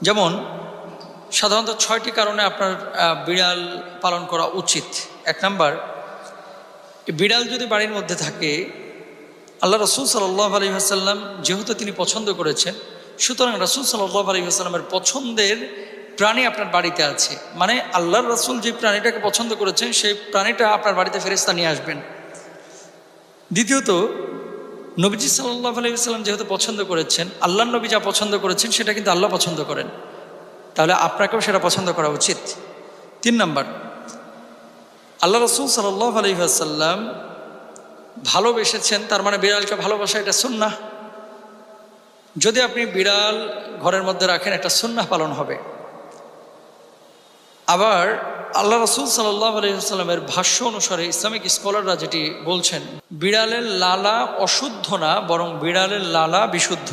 যেমন সাধারণত 6টি কারণে আপনার বিড়াল পালন করা উচিত। 1 নাম্বার, বিড়াল যদি বাড়ির মধ্যে থাকে, আল্লাহ রাসূল সাল্লাল্লাহু আলাইহি ওয়াসাল্লাম যেহেতু তিনি পছন্দ করেছেন, সুতরাং রাসূল সাল্লাল্লাহু আলাইহি ওয়াসাল্লামের পছন্দের প্রাণী আপনার বাড়িতে আছে, মানে আল্লাহর রাসূল যে প্রাণীটাকে পছন্দ করেছেন সেই প্রাণীটা আপনার বাড়িতে ফেরেশতা নিয়ে আসবেন। দ্বিতীয়ত, নবীজি সাল্লাল্লাহু আলাইহি ওয়াসাল্লাম যেহেতু পছন্দ করেছেন, আল্লাহর নবী যা পছন্দ করেছেন সেটা কিন্তু আল্লাহ পছন্দ করেন, তাহলে আপনাকেও সেটা পছন্দ করা উচিত। 3 নাম্বার, আল্লাহ রাসূল সাল্লাল্লাহু আলাইহি ওয়াসাল্লাম ভালোবেসেছেন, তার মানে বিড়ালকে ভালোবাসা এটা সুন্নাহ। যদি আপনি বিড়াল ঘরের মধ্যে রাখেন, একটা সুন্নাহ পালন হবে। আবার আল্লাহ রাসূল সাল্লাল্লাহু আলাইহি ওয়াসাল্লামের ভাষ্য অনুসারে ইসলামিক স্কলাররা যেটি বলছেন, বিড়ালের লালা অশুদ্ধ না, বরং বিড়ালের লালা বিশুদ্ধ।